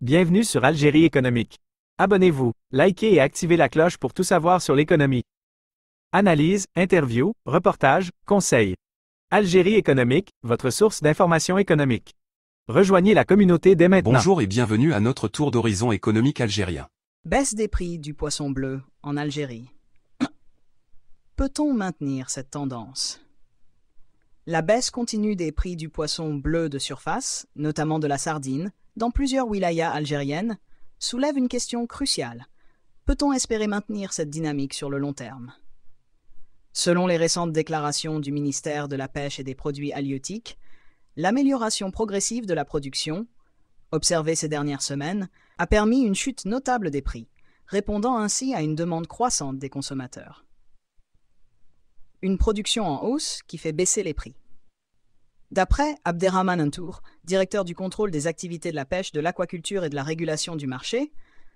Bienvenue sur Algérie économique. Abonnez-vous, likez et activez la cloche pour tout savoir sur l'économie. Analyse, interview, reportage, conseils. Algérie économique, votre source d'information économique. Rejoignez la communauté dès maintenant. Bonjour et bienvenue à notre tour d'horizon économique algérien. Baisse des prix du poisson bleu en Algérie. Peut-on maintenir cette tendance? La baisse continue des prix du poisson bleu de surface, notamment de la sardine, dans plusieurs wilayas algériennes, soulève une question cruciale. Peut-on espérer maintenir cette dynamique sur le long terme? Selon les récentes déclarations du ministère de la Pêche et des Produits halieutiques, l'amélioration progressive de la production, observée ces dernières semaines, a permis une chute notable des prix, répondant ainsi à une demande croissante des consommateurs. Une production en hausse qui fait baisser les prix. D'après Abderrahmane Ntour, directeur du contrôle des activités de la pêche, de l'aquaculture et de la régulation du marché,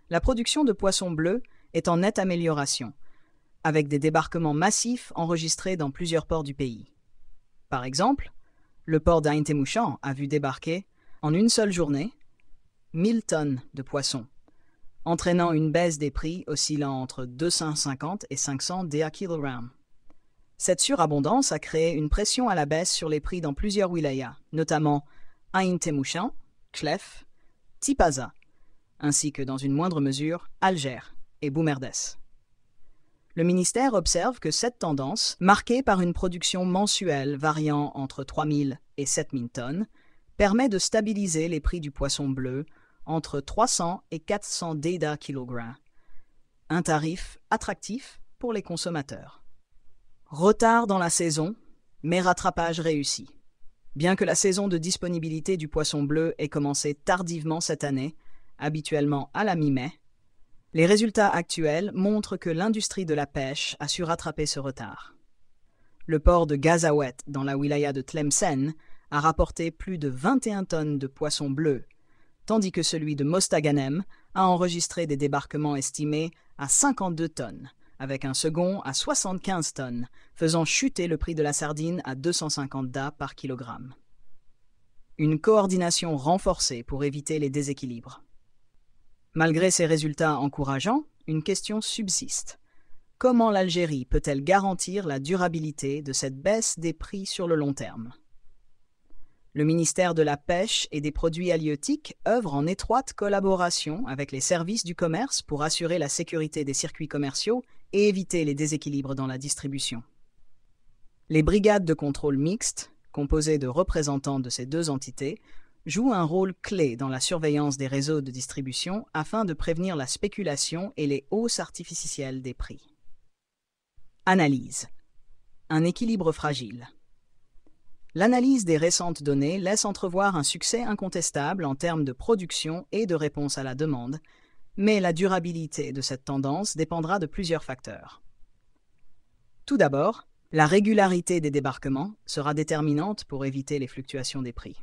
la production de poissons bleus est en nette amélioration, avec des débarquements massifs enregistrés dans plusieurs ports du pays. Par exemple, le port d'Ain Temouchan a vu débarquer, en une seule journée, 1000 tonnes de poissons, entraînant une baisse des prix oscillant entre 250 et 500 DA/kg. Cette surabondance a créé une pression à la baisse sur les prix dans plusieurs wilayas, notamment Ain Temouchan, Chlef, Tipaza, ainsi que dans une moindre mesure Alger et Boumerdès. Le ministère observe que cette tendance, marquée par une production mensuelle variant entre 3000 et 7000 tonnes, permet de stabiliser les prix du poisson bleu entre 300 et 400 DA/kg, un tarif attractif pour les consommateurs. Retard dans la saison, mais rattrapage réussi. Bien que la saison de disponibilité du poisson bleu ait commencé tardivement cette année, habituellement à la mi-mai, les résultats actuels montrent que l'industrie de la pêche a su rattraper ce retard. Le port de Gazawet, dans la wilaya de Tlemcen, a rapporté plus de 21 tonnes de poissons bleus, tandis que celui de Mostaganem a enregistré des débarquements estimés à 52 tonnes, avec un second à 75 tonnes, faisant chuter le prix de la sardine à 250 DA par kilogramme. Une coordination renforcée pour éviter les déséquilibres. Malgré ces résultats encourageants, une question subsiste. Comment l'Algérie peut-elle garantir la durabilité de cette baisse des prix sur le long terme? Le ministère de la Pêche et des Produits halieutiques œuvre en étroite collaboration avec les services du commerce pour assurer la sécurité des circuits commerciaux et éviter les déséquilibres dans la distribution. Les brigades de contrôle mixtes, composées de représentants de ces deux entités, jouent un rôle clé dans la surveillance des réseaux de distribution afin de prévenir la spéculation et les hausses artificielles des prix. Analyse. Un équilibre fragile. L'analyse des récentes données laisse entrevoir un succès incontestable en termes de production et de réponse à la demande, mais la durabilité de cette tendance dépendra de plusieurs facteurs. Tout d'abord, la régularité des débarquements sera déterminante pour éviter les fluctuations des prix.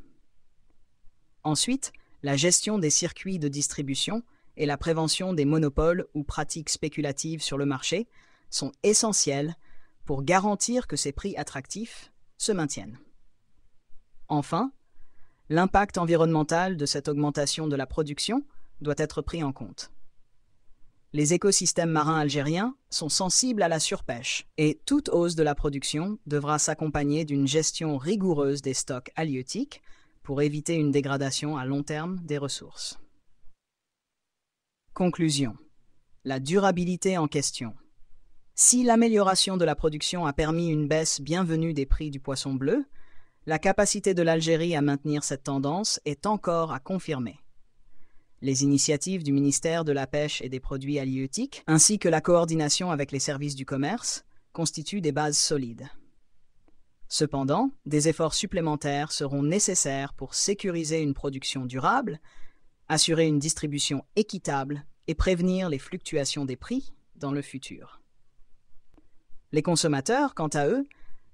Ensuite, la gestion des circuits de distribution et la prévention des monopoles ou pratiques spéculatives sur le marché sont essentielles pour garantir que ces prix attractifs se maintiennent. Enfin, l'impact environnemental de cette augmentation de la production doit être pris en compte. Les écosystèmes marins algériens sont sensibles à la surpêche et toute hausse de la production devra s'accompagner d'une gestion rigoureuse des stocks halieutiques pour éviter une dégradation à long terme des ressources. Conclusion. La durabilité en question. Si l'amélioration de la production a permis une baisse bienvenue des prix du poisson bleu, la capacité de l'Algérie à maintenir cette tendance est encore à confirmer. Les initiatives du ministère de la Pêche et des Produits halieutiques, ainsi que la coordination avec les services du commerce, constituent des bases solides. Cependant, des efforts supplémentaires seront nécessaires pour sécuriser une production durable, assurer une distribution équitable et prévenir les fluctuations des prix dans le futur. Les consommateurs, quant à eux,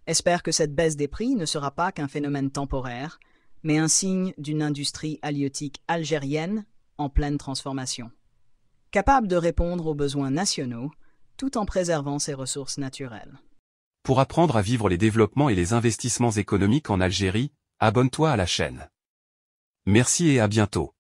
espèrent que cette baisse des prix ne sera pas qu'un phénomène temporaire, mais un signe d'une industrie halieutique algérienne en pleine transformation, capable de répondre aux besoins nationaux tout en préservant ses ressources naturelles. Pour apprendre à vivre les développements et les investissements économiques en Algérie, abonne-toi à la chaîne. Merci et à bientôt.